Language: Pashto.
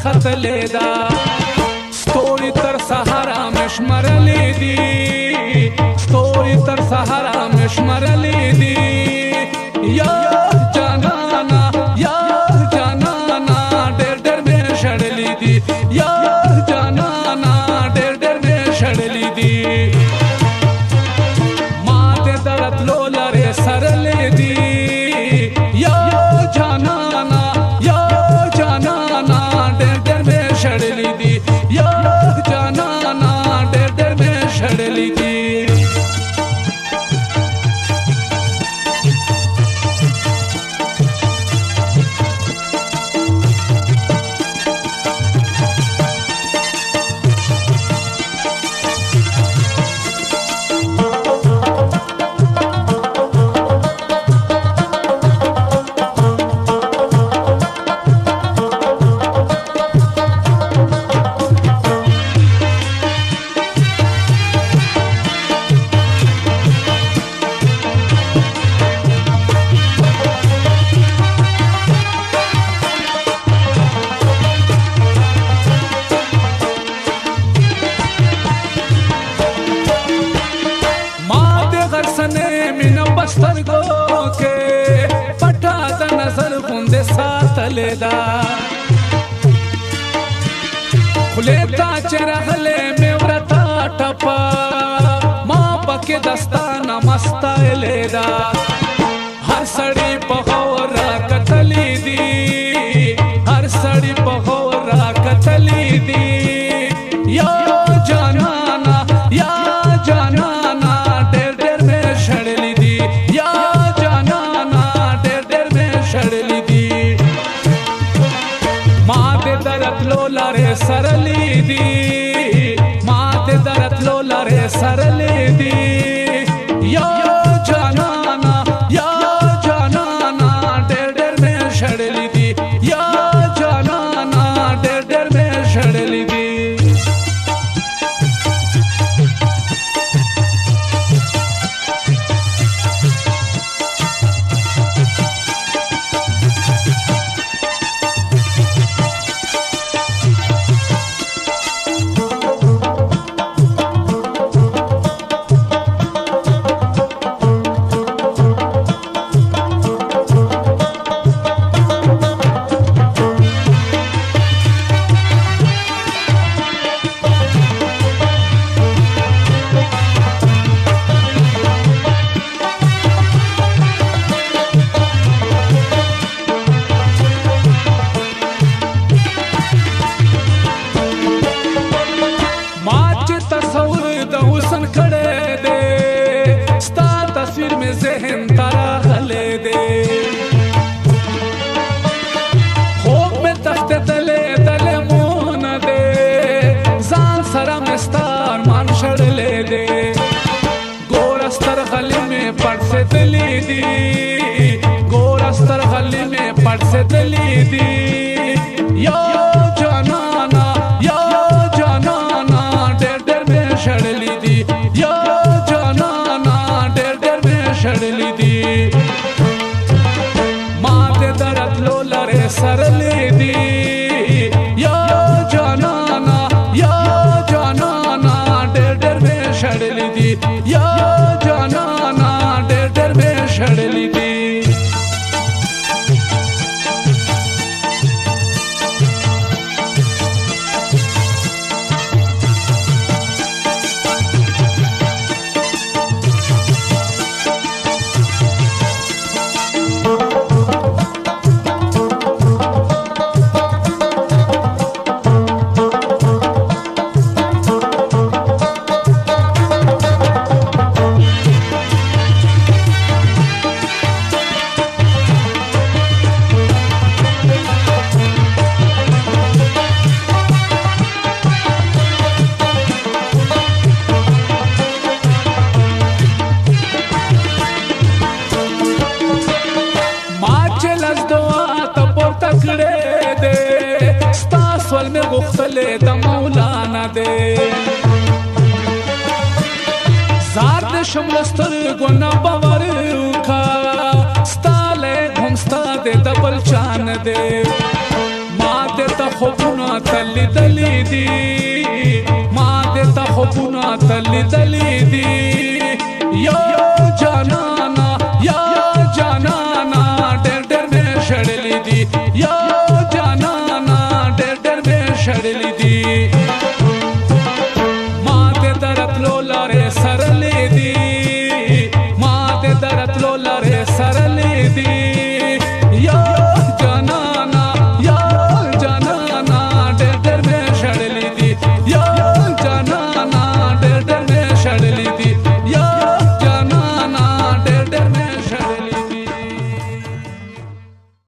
ختلې ده ستوري تر سهاره مې شمرلې دي ستوري تر سهاره مې شمرلې دي یا جانانا یا جانانا ډېر ډېر مې شړلې دي یا جانانا ډېر ډېر مې شړلې دي ما دې درتلو لارې سرلې دي یا جانانا یا جانانا ډېر ډېر مې شړلې دي یا جانانا ډېر ډېر مې شړلې دي سترګو کې پټه د نظر غوندې ساتلې ده خولې ته چې راغلې مې ورته ټپه ما پکې دستانه مستایلې ده هر سړی په غور راکتلې دي هر سړی په غور راکتلې دي یا جانانا یا جانانا ډېر ډېر مې شړلې دي یا جانانا ډېر ډېر مې شړلې دي ما دې درتلو لارې سرلې دي ما دې درتلو لارې سرلې دي یا جانانا یا جانانا ډېر ډېر مې شړلې دي یا جانانا ډېر ډېر مې شړلې دي ذهن تراغلې دې خوب مې تخته دلې دلې مون دې ځان سره مې ستار مان شړلې دې ګور استر غلې مې پټ سے دلې دې ګور استر غلې مې پټ سے دلې دې یا جانانا یا جانانا ډېر ډېر مې شړلې دي یا جانانا ډېر ډېر مې شړلې دي ما دې درتلو لارې سرلې دي یا جانانا یا جانانا ډېر ډېر مې شړلې دي یا جانانا ډېر ډېر مې شړلې دي غختلې د مولانا دې زار دې شمل سترګو نه باور وکا ستاله هم ستا دې د بل چان دې ما دې ته خوبونه تلی دلی دی ما دیتا خوبونا تلی دلی دی یا جانانا ډېر ډېر مې شړلی دی یا جانانا ډېر ډېر مې شړلی دی ما دې درتلو لارې